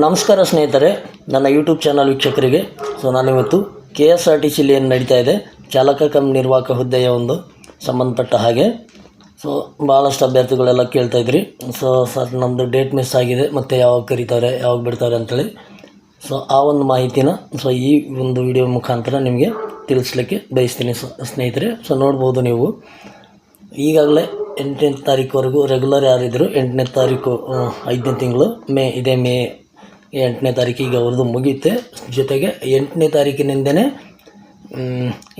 ನಮಸ್ಕಾರ ಸ್ನೇಹಿತರೆ, ನನ್ನ ಯೂಟ್ಯೂಬ್ ಚಾನಲ್ ವೀಕ್ಷಕರಿಗೆ. ನಾನಿವತ್ತು KSRTCಲಿ ಏನು ನಡೀತಾ ಇದೆ ಚಾಲಕ ಕಮ್ ನಿರ್ವಾಹಕ ಹುದ್ದೆಯ ಒಂದು ಸಂಬಂಧಪಟ್ಟ ಹಾಗೆ ಭಾಳಷ್ಟು ಅಭ್ಯರ್ಥಿಗಳೆಲ್ಲ ಕೇಳ್ತಾಯಿದ್ರಿ. ಸರ್ ನಮ್ಮದು ಡೇಟ್ ಮಿಸ್ ಆಗಿದೆ, ಮತ್ತು ಯಾವಾಗ ಕರೀತಾರೆ ಯಾವಾಗ ಬಿಡ್ತಾರೆ ಅಂಥೇಳಿ. ಆ ಒಂದು ಮಾಹಿತಿನ ಈ ಒಂದು ವಿಡಿಯೋ ಮುಖಾಂತರ ನಿಮಗೆ ತಿಳಿಸ್ಲಿಕ್ಕೆ ಬಯಸ್ತೀನಿ ಸ್ನೇಹಿತರೆ. ನೋಡ್ಬೋದು ನೀವು ಈಗಾಗಲೇ 8ನೇ ತಾರೀಕುವರೆಗೂ ರೆಗ್ಯುಲರ್ ಯಾರಿದ್ದರು 8ನೇ ತಾರೀಕು 5ನೇ ತಿಂಗಳು ಮೇ 8ನೇ ತಾರೀಕು ಈಗ ಅವ್ರದ್ದು ಮುಗಿಯುತ್ತೆ. ಜೊತೆಗೆ 8ನೇ ತಾರೀಕಿನಿಂದನೇ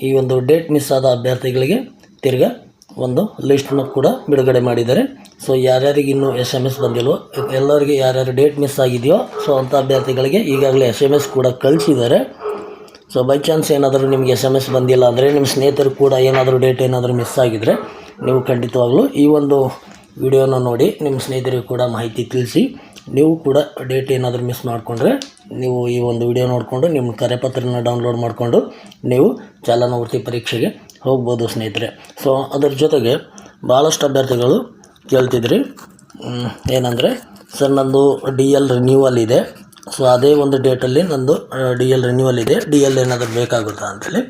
ಈ ಒಂದು ಡೇಟ್ ಮಿಸ್ ಆದ ಅಭ್ಯರ್ಥಿಗಳಿಗೆ ತಿರ್ಗಾ ಒಂದು ಲಿಸ್ಟನ್ನು ಕೂಡ ಬಿಡುಗಡೆ ಮಾಡಿದ್ದಾರೆ. ಯಾರ್ಯಾರಿಗೆ ಇನ್ನೂ SMS ಬಂದಿಲ್ವೋ ಎಲ್ಲರಿಗೆ ಯಾರ್ಯಾರು ಡೇಟ್ ಮಿಸ್ ಆಗಿದೆಯೋ ಅಂಥ ಅಭ್ಯರ್ಥಿಗಳಿಗೆ ಈಗಾಗಲೇ SMS ಕೂಡ ಕಳಿಸಿದ್ದಾರೆ. ಬೈ ಚಾನ್ಸ್ ಏನಾದರೂ ನಿಮಗೆ SMS ಬಂದಿಲ್ಲ ಅಂದರೆ ನಿಮ್ಮ ಸ್ನೇಹಿತರು ಕೂಡ ಏನಾದರೂ ಡೇಟ್ ಏನಾದರೂ ಮಿಸ್ ಆಗಿದ್ದರೆ ನೀವು ಖಂಡಿತವಾಗಲೂ ಈ ಒಂದು ವಿಡಿಯೋನ ನೋಡಿ ನಿಮ್ಮ ಸ್ನೇಹಿತರಿಗೂ ಕೂಡ ಮಾಹಿತಿ ತಿಳಿಸಿ. ನೀವು ಕೂಡ ಡೇಟ್ ಏನಾದರೂ ಮಿಸ್ ಮಾಡಿಕೊಂಡ್ರೆ ನೀವು ಈ ಒಂದು ವಿಡಿಯೋ ನೋಡಿಕೊಂಡು ನಿಮ್ಮ ಕರೆಪತ್ರನ ಡೌನ್ಲೋಡ್ ಮಾಡಿಕೊಂಡು ನೀವು ಚಾಲನಾ ವೃತ್ತಿ ಪರೀಕ್ಷೆಗೆ ಹೋಗ್ಬೋದು ಸ್ನೇಹಿತರೆ. ಅದರ ಜೊತೆಗೆ ಭಾಳಷ್ಟು ಅಭ್ಯರ್ಥಿಗಳು ಕೇಳ್ತಿದ್ರಿ ಏನಂದರೆ, ಸರ್ ನಂದು DL ರಿನ್ಯೂವಲ್ ಇದೆ, ಅದೇ ಒಂದು ಡೇಟಲ್ಲಿ ನಂದು DL ರಿನ್ಯೂವಲ್ ಇದೆ, DL ಏನಾದರೂ ಬೇಕಾಗುತ್ತಾ ಅಂಥೇಳಿ.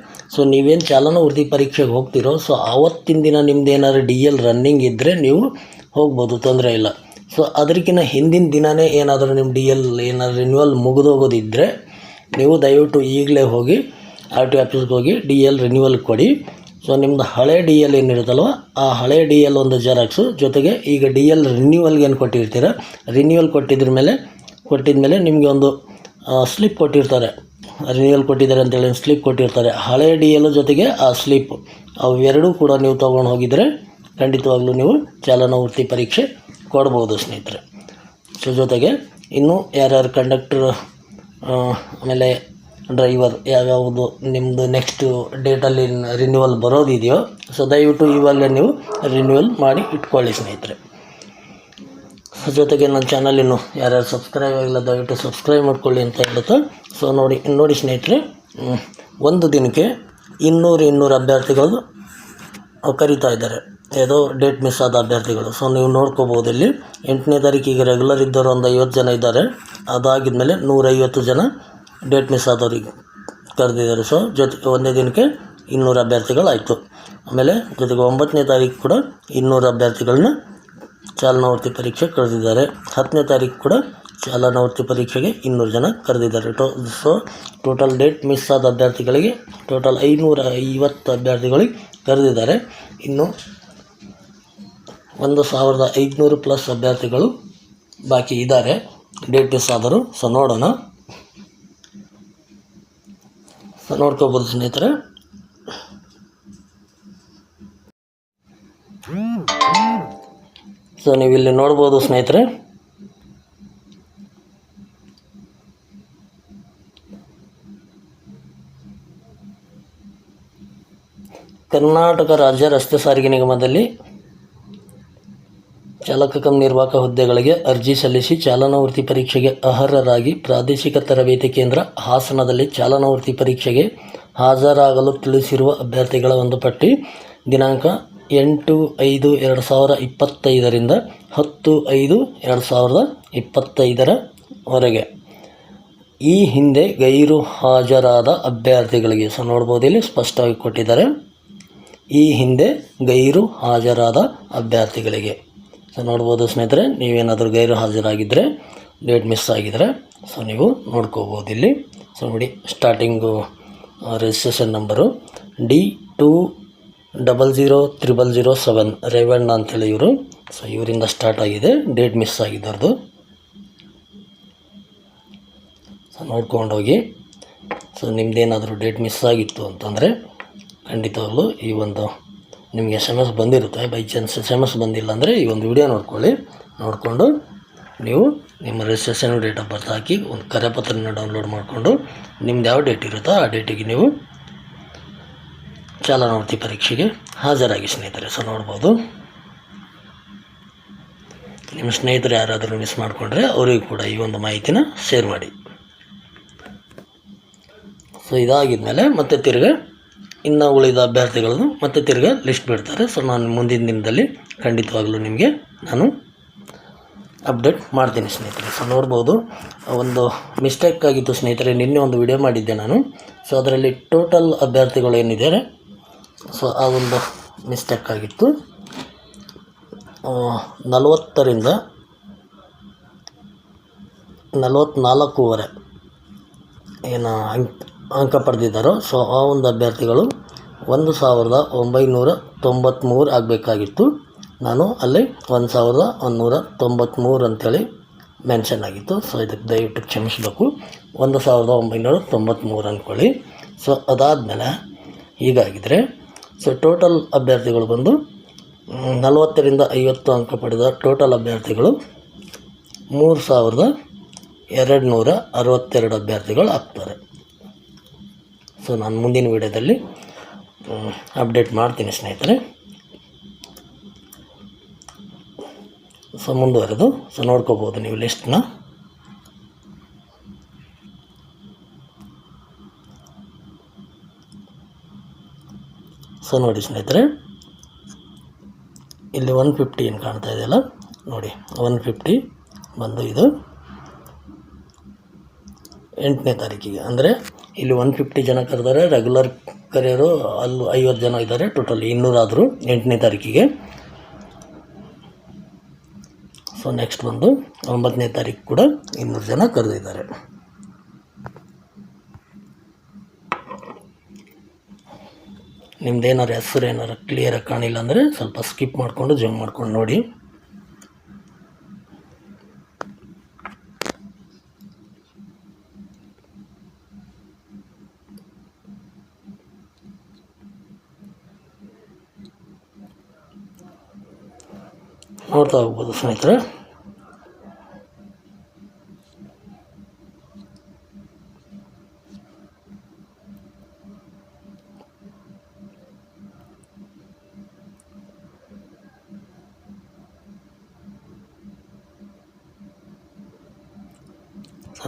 ನೀವೇನು ಚಾಲನಾ ವೃತ್ತಿ ಪರೀಕ್ಷೆಗೆ ಹೋಗ್ತಿರೋ ಆವತ್ತಿನ ದಿನ ನಿಮ್ದು ಏನಾದರೂ DL ರನ್ನಿಂಗ್ ಇದ್ದರೆ ನೀವು ಹೋಗ್ಬೋದು, ತೊಂದರೆ ಇಲ್ಲ. ಅದಕ್ಕಿಂತ ಹಿಂದಿನ ದಿನವೇ ಏನಾದರೂ ನಿಮ್ಮ DL ಏನಾದರೂ ರಿನ್ಯೂವಲ್ ಮುಗಿದೋಗೋದಿದ್ದರೆ ನೀವು ದಯವಿಟ್ಟು ಈಗಲೇ ಹೋಗಿ RTO ಆಫೀಸ್ಗೆ ಹೋಗಿ DL ರಿನ್ಯೂವಲ್ ಕೊಡಿ. ನಿಮ್ಮದು ಹಳೆ DL ಏನಿರುತ್ತಲ್ವ ಆ ಹಳೆ DL ಒಂದು ಜೆರಾಕ್ಸು, ಜೊತೆಗೆ ಈಗ DL ರಿನ್ಯೂವಲ್ಗೆ ಏನು ಕೊಟ್ಟಿರ್ತೀರ, ರಿನ್ಯೂವಲ್ ಕೊಟ್ಟಿದ ಮೇಲೆ ನಿಮಗೆ ಒಂದು ಸ್ಲಿಪ್ ಕೊಟ್ಟಿರ್ತಾರೆ. ರಿನ್ಯೂವಲ್ ಕೊಟ್ಟಿದ್ದಾರೆ ಅಂತೇಳಿ ಸ್ಲಿಪ್ ಕೊಟ್ಟಿರ್ತಾರೆ. ಹಳೆ DL ಜೊತೆಗೆ ಆ ಸ್ಲಿಪ್ ಅವೆರಡೂ ಕೂಡ ನೀವು ತೊಗೊಂಡು ಹೋಗಿದರೆ ಖಂಡಿತವಾಗ್ಲೂ ನೀವು ಚಾಲನಾ ವೃತ್ತಿ ಪರೀಕ್ಷೆ ಕೊಡ್ಬೋದು ಸ್ನೇಹಿತರೆ. ಜೊತೆಗೆ ಇನ್ನೂ ಯಾರ್ಯಾರು ಕಂಡಕ್ಟರ್ ಆಮೇಲೆ ಡ್ರೈವರ್ ಯಾವ್ಯಾವುದು ನಿಮ್ಮದು ನೆಕ್ಸ್ಟ್ ಡೇಟಲ್ಲಿ ರಿನ್ಯೂವಲ್ ಬರೋದಿದೆಯೋ ದಯವಿಟ್ಟು ಇವಾಗಲೇ ನೀವು ರಿನ್ಯೂವಲ್ ಮಾಡಿ ಇಟ್ಕೊಳ್ಳಿ ಸ್ನೇಹಿತರೆ. ಜೊತೆಗೆ ನನ್ನ ಚಾನಲ್ ಇನ್ನೂ ಯಾರ್ಯಾರು ಸಬ್ಸ್ಕ್ರೈಬ್ ಆಗಿಲ್ಲ ದಯವಿಟ್ಟು ಸಬ್ಸ್ಕ್ರೈಬ್ ಮಾಡ್ಕೊಳ್ಳಿ ಅಂತ ಹೇಳುತ್ತೆ. ನೋಡಿ ಸ್ನೇಹಿತರೆ, ಒಂದು ದಿನಕ್ಕೆ 200 ಅಭ್ಯರ್ಥಿಗಳು ಕರೀತಾ ಇದ್ದಾರೆ, ಯಾವುದೋ ಡೇಟ್ ಮಿಸ್ ಆದ ಅಭ್ಯರ್ಥಿಗಳು. ನೀವು ನೋಡ್ಕೋಬೋದು ಇಲ್ಲಿ 8ನೇ ತಾರೀಕು ಈಗ ರೆಗ್ಯುಲರ್ ಇದ್ದವರು ಒಂದು 50 ಜನ ಇದ್ದಾರೆ. ಅದಾಗಿದ ಮೇಲೆ 150 ಜನ ಡೇಟ್ ಮಿಸ್ ಆದವ್ರಿಗೆ ಕರೆದಿದ್ದಾರೆ. ಜೊತೆಗೆ ಒಂದೇ ದಿನಕ್ಕೆ 200 ಅಭ್ಯರ್ಥಿಗಳಾಯಿತು. ಆಮೇಲೆ ಜೊತೆಗೆ 9ನೇ ತಾರೀಕು ಕೂಡ 200 ಅಭ್ಯರ್ಥಿಗಳನ್ನ ಚಾಲನಾ ವೃತ್ತಿ ಪರೀಕ್ಷೆ ಕರೆದಿದ್ದಾರೆ. 10ನೇ ತಾರೀಕು ಕೂಡ ಚಾಲನಾ ವೃತ್ತಿ ಪರೀಕ್ಷೆಗೆ 200 ಜನ ಕರೆದಿದ್ದಾರೆ. ಟೋಟಲ್ ಡೇಟ್ ಮಿಸ್ ಆದ ಅಭ್ಯರ್ಥಿಗಳಿಗೆ ಟೋಟಲ್ 550 ಅಭ್ಯರ್ಥಿಗಳಿಗೆ ಕರೆದಿದ್ದಾರೆ. ಇನ್ನು 1500 ಪ್ಲಸ್ ಅಭ್ಯರ್ಥಿಗಳು ಬಾಕಿ ಇದ್ದಾರೆ ಡೇಟ್ ಮಿಸ್ ಆದರು. ನೋಡೋಣ, ನೋಡ್ಕೋಬೋದು ಸ್ನೇಹಿತರೆ. ನೀವು ಇಲ್ಲಿ ನೋಡ್ಬೋದು ಸ್ನೇಹಿತರೆ, ಕರ್ನಾಟಕ ರಾಜ್ಯ ರಸ್ತೆ ಸಾರಿಗೆ ನಿಗಮದಲ್ಲಿ ಚಾಲಕ ಕಮ್ ನಿರ್ವಾಹಕ ಹುದ್ದೆಗಳಿಗೆ ಅರ್ಜಿ ಸಲ್ಲಿಸಿ ಚಾಲನಾ ವೃತ್ತಿ ಪರೀಕ್ಷೆಗೆ ಅರ್ಹರಾಗಿ ಪ್ರಾದೇಶಿಕ ತರಬೇತಿ ಕೇಂದ್ರ ಹಾಸನದಲ್ಲಿ ಚಾಲನಾ ವೃತ್ತಿ ಪರೀಕ್ಷೆಗೆ ಹಾಜರಾಗಲು ತಿಳಿಸಿರುವ ಅಭ್ಯರ್ಥಿಗಳ ಒಂದು ಪಟ್ಟಿ ದಿನಾಂಕ 8/5/2025ರಿಂದ 10/5/2025 ಈ ಹಿಂದೆ ಗೈರು ಹಾಜರಾದ ಅಭ್ಯರ್ಥಿಗಳಿಗೆ ನೋಡ್ಬೋದು ಇಲ್ಲಿ ಸ್ಪಷ್ಟವಾಗಿ ಕೊಟ್ಟಿದ್ದಾರೆ. ಈ ಹಿಂದೆ ಗೈರು ಹಾಜರಾದ ಅಭ್ಯರ್ಥಿಗಳಿಗೆ ನೋಡ್ಬೋದು ಸ್ನೇಹಿತರೆ. ನೀವೇನಾದರೂ ಗೈರು ಹಾಜರಾಗಿದ್ದರೆ ಡೇಟ್ ಮಿಸ್ ಆಗಿದ್ದರೆ ನೀವು ನೋಡ್ಕೋಬೋದು ಇಲ್ಲಿ. ನೋಡಿ, starting registration number D2000007 Revanna ಅಂಥೇಳಿ ಇವರು. ಇವರಿಂದ ಸ್ಟಾರ್ಟ್ ಆಗಿದೆ ಡೇಟ್ ಮಿಸ್ ಆಗಿದ್ದವ್ರದ್ದು. ನೋಡ್ಕೊಂಡೋಗಿ ನಿಮ್ಮದೇನಾದರೂ ಡೇಟ್ ಮಿಸ್ ಆಗಿತ್ತು ಅಂತಂದರೆ ಖಂಡಿತವಾಗ್ಲೂ ಈ ಒಂದು ನಿಮಗೆ SMS ಬಂದಿರುತ್ತೆ. ಬೈ ಚಾನ್ಸ್ SMS ಬಂದಿಲ್ಲ ಅಂದರೆ ಈ ಒಂದು ವಿಡಿಯೋ ನೋಡಿಕೊಂಡು ನೀವು ನಿಮ್ಮ ರಿಜಿಸ್ಟ್ರೇಷನ್ ಡೇಟ್ ಆಫ್ ಬರ್ತ್ ಹಾಕಿ ಒಂದು ಕರೆಪತ್ರನ ಡೌನ್ಲೋಡ್ ಮಾಡಿಕೊಂಡು ನಿಮ್ದು ಯಾವ ಡೇಟ್ ಇರುತ್ತೋ ಆ ಡೇಟಿಗೆ ನೀವು ಚಾಲನಾ ವೃತ್ತಿ ಪರೀಕ್ಷೆಗೆ ಹಾಜರಾಗಿ ಸ್ನೇಹಿತರೆ. ನೋಡ್ಬೋದು, ನಿಮ್ಮ ಸ್ನೇಹಿತರು ಯಾರಾದರೂ ಮಿಸ್ ಮಾಡಿಕೊಂಡ್ರೆ ಅವರಿಗೂ ಕೂಡ ಈ ಒಂದು ಮಾಹಿತಿನ ಶೇರ್ ಮಾಡಿ. ಇದಾಗಿದ ಮೇಲೆ ಮತ್ತೆ ತಿರ್ಗಿ ಇನ್ನು ಉಳಿದ ಅಭ್ಯರ್ಥಿಗಳನ್ನು ಮತ್ತೆ ತಿರ್ಗಿ ಲಿಸ್ಟ್ ಬಿಡ್ತಾರೆ. ನಾನು ಮುಂದಿನ ದಿನದಲ್ಲಿ ಖಂಡಿತವಾಗಲೂ ನಿಮಗೆ ನಾನು ಅಪ್ಡೇಟ್ ಮಾಡ್ತೀನಿ ಸ್ನೇಹಿತರೆ. ಸೊ ನೋಡ್ಬೋದು ಒಂದು ಮಿಸ್ಟೇಕ್ ಆಗಿತ್ತು ಸ್ನೇಹಿತರೆ, ನಿನ್ನೆ ಒಂದು ವಿಡಿಯೋ ಮಾಡಿದ್ದೆ ನಾನು. ಸೊ ಅದರಲ್ಲಿ ಟೋಟಲ್ ಅಭ್ಯರ್ಥಿಗಳು ಏನಿದ್ದಾರೆ ಸೊ ಆ ಒಂದು ಮಿಸ್ಟೇಕ್ ಆಗಿತ್ತು. 40ರಿಂದ 44ವರೆ ಏನು ಅಂಕ ಪಡೆದಿದ್ದಾರೋ ಸೊ ಆ ಒಂದು ಅಭ್ಯರ್ಥಿಗಳು 1993 ಆಗಬೇಕಾಗಿತ್ತು. ನಾನು ಅಲ್ಲಿ 1193 ಅಂಥೇಳಿ ಮೆನ್ಷನ್ ಆಗಿತ್ತು. ಸೊ ಇದಕ್ಕೆ ದಯವಿಟ್ಟು ಕ್ಷಮಿಸಬೇಕು. 1993 ಅಂದ್ಕೊಳ್ಳಿ. ಸೊ ಅದಾದಮೇಲೆ ಹೀಗಾಗಿದ್ದರೆ ಸೊ ಟೋಟಲ್ ಅಭ್ಯರ್ಥಿಗಳು ಬಂದು 40ರಿಂದ 50 ಅಂಕ ಪಡೆದ ಟೋಟಲ್ ಅಭ್ಯರ್ಥಿಗಳು 3262 ಅಭ್ಯರ್ಥಿಗಳು ಆಗ್ತಾರೆ. ಸೊ ನಾನು ಮುಂದಿನ ವಿಡಿಯೋದಲ್ಲಿ ಅಪ್ಡೇಟ್ ಮಾಡ್ತೀನಿ ಸ್ನೇಹಿತರೆ. ಸೊ ಮುಂದುವರೆದು ಸೊ ನೋಡ್ಕೋಬೋದು ನೀವು ಲಿಸ್ಟ್ನ. ಸೊ ನೋಡಿ ಸ್ನೇಹಿತರೆ, ಇಲ್ಲಿ 150 ಏನು ಕಾಣ್ತಾ ಇದೆಯಲ್ಲ ನೋಡಿ, 150 ಬಂದು ಇದು 8ನೇ ತಾರೀಕಿಗೆ. ಅಂದರೆ ಇಲ್ಲಿ 150 ಜನ ಕರೆದರೆ, ರೆಗ್ಯುಲರ್ ಕರೆಯೋರು ಅಲ್ಲಿ 50 ಜನ ಇದ್ದಾರೆ. ಟೋಟಲ್ 200 ಆದರು 8ನೇ ತಾರೀಕಿಗೆ. ಸೊ ನೆಕ್ಸ್ಟ್ ಬಂದು 9ನೇ ತಾರೀಕು ಕೂಡ 200 ಜನ ಕರೆದಿದ್ದಾರೆ. ನಿಮ್ದೇನಾರು ಹೆಸರು ಏನಾರು ಕ್ಲಿಯರಾಗಿ ಕಾಣಿಲ್ಲ ಅಂದರೆ ಸ್ವಲ್ಪ ಸ್ಕಿಪ್ ಮಾಡಿಕೊಂಡು ಜಂಪ್ ಮಾಡ್ಕೊಂಡು ನೋಡಿ. ನೋಡ್ತಾ ಹೋಗ್ಬೋದು ಸ್ನೇಹಿತರೆ.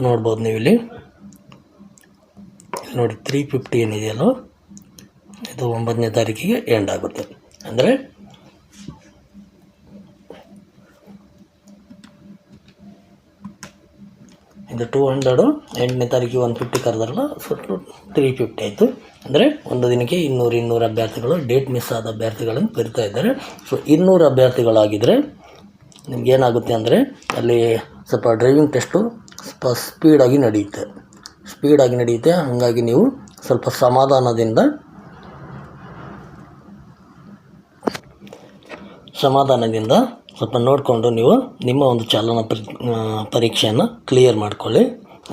ನೋಡ್ಬೋದು ನೀವು ಇಲ್ಲಿ ನೋಡಿ 350 ಏನಿದೆಯಲ್ಲೋ ಇದು 9ನೇ ತಾರೀಕಿಗೆ ಎಂಡ್ ಆಗುತ್ತೆ. ಅಂದರೆ ಇದು 200, 8ನೇ ತಾರೀಕಿಗೆ 150 ಕರೆದಾರಲ್ಲ, ಸೊ 350 ಆಯಿತು. ಅಂದರೆ ಒಂದು ದಿನಕ್ಕೆ 200 ಅಭ್ಯರ್ಥಿಗಳು ಡೇಟ್ ಮಿಸ್ ಆದ ಅಭ್ಯರ್ಥಿಗಳನ್ನು ಕರಿತಾ ಇದ್ದಾರೆ. ಸೊ 200 ಅಭ್ಯರ್ಥಿಗಳಾಗಿದ್ದರೆ ನಿಮಗೇನಾಗುತ್ತೆ ಅಂದರೆ ಅಲ್ಲಿ ಸ್ವಲ್ಪ ಡ್ರೈವಿಂಗ್ ಟೆಸ್ಟು ಸ್ವಲ್ಪ ಸ್ಪೀಡಾಗಿ ನಡೆಯುತ್ತೆ. ಹಾಗಾಗಿ ನೀವು ಸ್ವಲ್ಪ ಸಮಾಧಾನದಿಂದ ಸ್ವಲ್ಪ ನೋಡಿಕೊಂಡು ನೀವು ನಿಮ್ಮ ಒಂದು ಚಾಲನಾ ಪರೀಕ್ಷೆಯನ್ನು ಕ್ಲಿಯರ್ ಮಾಡ್ಕೊಳ್ಳಿ.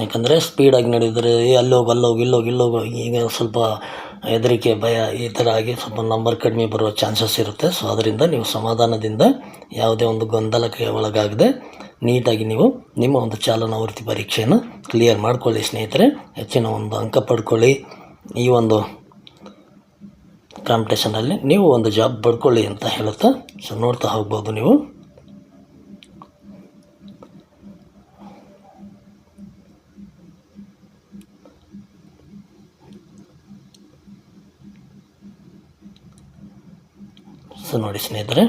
ಯಾಕಂದರೆ ಸ್ಪೀಡಾಗಿ ನಡೆದರೆ ಅಲ್ಲೋಗಿ ಈಗ ಸ್ವಲ್ಪ ಹೆದರಿಕೆ, ಭಯ ಈ ಥರ ಆಗಿ ಸ್ವಲ್ಪ ನಂಬರ್ ಕಡಿಮೆ ಬರುವ ಚಾನ್ಸಸ್ ಇರುತ್ತೆ. ಸೊ ಅದರಿಂದ ನೀವು ಸಮಾಧಾನದಿಂದ ಯಾವುದೇ ಒಂದು ಗೊಂದಲಕ್ಕೆ ಒಳಗಾಗದೆ ನೀಟಾಗಿ ನೀವು ನಿಮ್ಮ ಒಂದು ಚಾಲನಾ ವೃತ್ತಿ ಪರೀಕ್ಷೆಯನ್ನು ಕ್ಲಿಯರ್ ಮಾಡ್ಕೊಳ್ಳಿ ಸ್ನೇಹಿತರೆ. ಹೆಚ್ಚಿನ ಒಂದು ಅಂಕ ಪಡ್ಕೊಳ್ಳಿ. ಈ ಒಂದು ಕಾಂಪಿಟೇಷನಲ್ಲಿ ನೀವು ಒಂದು ಜಾಬ್ ಪಡ್ಕೊಳ್ಳಿ ಅಂತ ಹೇಳುತ್ತಾ ಸೊ ನೋಡ್ತಾ ಹೋಗ್ಬೋದು ನೀವು. ಸೊ ನೋಡಿ ಸ್ನೇಹಿತರೆ,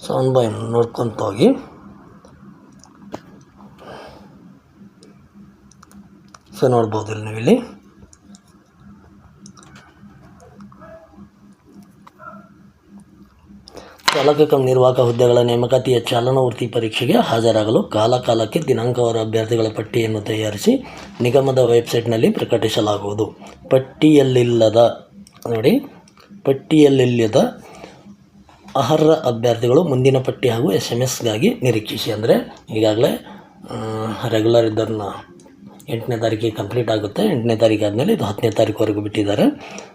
ಸೊ 1 by 1 ನೋಡ್ಕೊತ ಹೋಗಿ. ಸೊ ನೋಡ್ಬೋದು ಇಲ್ಲಿ ನೀವು ಇಲ್ಲಿ ಚಾಲಕ ಕಮ್ ನಿರ್ವಾಹಕ ಹುದ್ದೆಗಳ ನೇಮಕಾತಿಯ ಚಾಲನಾ ವೃತ್ತಿ ಪರೀಕ್ಷೆಗೆ ಹಾಜರಾಗಲು ಕಾಲಕಾಲಕ್ಕೆ ದಿನಾಂಕವಾರ ಅಭ್ಯರ್ಥಿಗಳ ಪಟ್ಟಿಯನ್ನು ತಯಾರಿಸಿ ನಿಗಮದ ವೆಬ್ಸೈಟ್ನಲ್ಲಿ ಪ್ರಕಟಿಸಲಾಗುವುದು. ಪಟ್ಟಿಯಲ್ಲಿಲ್ಲದ ಅರ್ಹ ಅಭ್ಯರ್ಥಿಗಳು ಮುಂದಿನ ಪಟ್ಟಿ ಹಾಗೂ SMS-ಗಾಗಿ ನಿರೀಕ್ಷಿಸಿ. ಅಂದರೆ ಈಗಾಗಲೇ ರೆಗ್ಯುಲರ್ ಇದ್ದರನ್ನ 8ನೇ ತಾರೀಕಿಗೆ ಕಂಪ್ಲೀಟ್ ಆಗುತ್ತೆ. 8ನೇ ತಾರೀಕು ಆದಮೇಲೆ ಇದು 10ನೇ ತಾರೀಕುವರೆಗೂ ಬಿಟ್ಟಿದ್ದಾರೆ.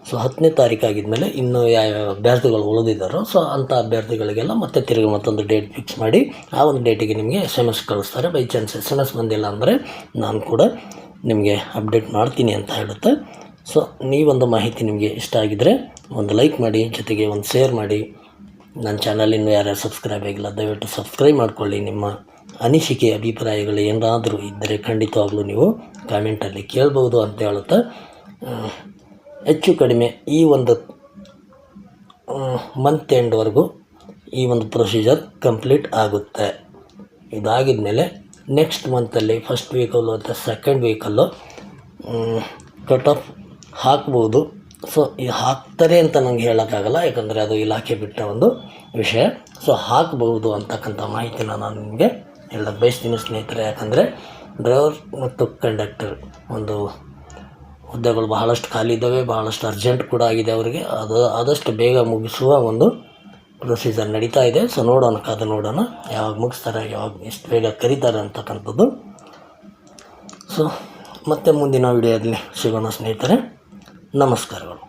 ಸೊ 10ನೇ ತಾರೀಕು ಆಗಿದ್ಮೇಲೆ ಇನ್ನೂ ಯಾವ ಅಭ್ಯರ್ಥಿಗಳು ಉಳಿದಿದ್ದಾರೋ ಸೊ ಅಂಥ ಅಭ್ಯರ್ಥಿಗಳಿಗೆಲ್ಲ ಮತ್ತೆ ತಿರುಗಿ ಮತ್ತೊಂದು ಡೇಟ್ ಫಿಕ್ಸ್ ಮಾಡಿ ಆ ಒಂದು ಡೇಟಿಗೆ ನಿಮಗೆ SMS ಕಳಿಸ್ತಾರೆ. ಬೈ ಚಾನ್ಸ್ SMS ಬಂದಿಲ್ಲ ಅಂದರೆ ನಾನು ಕೂಡ ನಿಮಗೆ ಅಪ್ಡೇಟ್ ಮಾಡ್ತೀನಿ ಅಂತ ಹೇಳುತ್ತೆ. ಸೊ ನೀವೊಂದು ಮಾಹಿತಿ ನಿಮಗೆ ಇಷ್ಟ ಆಗಿದ್ದರೆ ಒಂದು ಲೈಕ್ ಮಾಡಿ, ಜೊತೆಗೆ ಒಂದು ಶೇರ್ ಮಾಡಿ. ನನ್ನ ಚಾನಲ್ ಇನ್ನೂ ಯಾರ್ಯಾರು ಸಬ್ಸ್ಕ್ರೈಬ್ ಆಗಿಲ್ಲ ದಯವಿಟ್ಟು ಸಬ್ಸ್ಕ್ರೈಬ್ ಮಾಡ್ಕೊಳ್ಳಿ. ನಿಮ್ಮ ಅನಿಸಿಕೆ ಅಭಿಪ್ರಾಯಗಳು ಏನಾದರೂ ಇದ್ದರೆ ಖಂಡಿತವಾಗ್ಲೂ ನೀವು ಕಾಮೆಂಟಲ್ಲಿ ಕೇಳ್ಬೋದು ಅಂತ ಹೇಳುತ್ತಾ ಹೆಚ್ಚು ಕಡಿಮೆ ಈ ಒಂದು ಮಂತ್ ಎಂಡ್ವರೆಗೂ ಈ ಒಂದು ಪ್ರೊಸೀಜರ್ ಕಂಪ್ಲೀಟ್ ಆಗುತ್ತೆ. ಇದಾಗಿದ ಮೇಲೆ ನೆಕ್ಸ್ಟ್ ಮಂತಲ್ಲಿ ಫಸ್ಟ್ ವೀಕಲ್ಲೋ ಅಥವಾ ಸೆಕೆಂಡ್ ವೀಕಲ್ಲೋ ಕಟ್ ಆಫ್ ಹಾಕ್ಬೋದು. ಸೊ ಇದು ಹಾಕ್ತಾರೆ ಅಂತ ನನಗೆ ಹೇಳೋಕ್ಕಾಗಲ್ಲ, ಯಾಕಂದರೆ ಅದು ಇಲಾಖೆ ಬಿಟ್ಟ ಒಂದು ವಿಷಯ. ಸೊ ಹಾಕ್ಬೋದು ಅಂತಕ್ಕಂಥ ಮಾಹಿತಿನ ನಾನು ನಿಮಗೆ ಹೇಳಕ್ಕೆ ಬಯಸ್ತೀನಿ ಸ್ನೇಹಿತರೆ. ಯಾಕಂದರೆ ಡ್ರೈವರ್ ಮತ್ತು ಕಂಡಕ್ಟರ್ ಒಂದು ಹುದ್ದೆಗಳು ಬಹಳಷ್ಟು ಖಾಲಿ ಇದ್ದಾವೆ, ಬಹಳಷ್ಟು ಅರ್ಜೆಂಟ್ ಕೂಡ ಆಗಿದೆ ಅವರಿಗೆ. ಅದು ಆದಷ್ಟು ಬೇಗ ಮುಗಿಸುವ ಒಂದು ಪ್ರೊಸೀಜರ್ ನಡೀತಾ ಇದೆ. ಸೊ ಕಾದು ನೋಡೋಣ ಯಾವಾಗ ಮುಗಿಸ್ತಾರೆ, ಯಾವಾಗ ಎಷ್ಟು ಬೇಗ ಕರೀತಾರೆ ಅಂತಕ್ಕಂಥದ್ದು. ಸೊ ಮತ್ತೆ ಮುಂದಿನ ವಿಡಿಯೋದಲ್ಲಿ ಸಿಗೋಣ ಸ್ನೇಹಿತರೆ. ನಮಸ್ಕಾರಗಳು.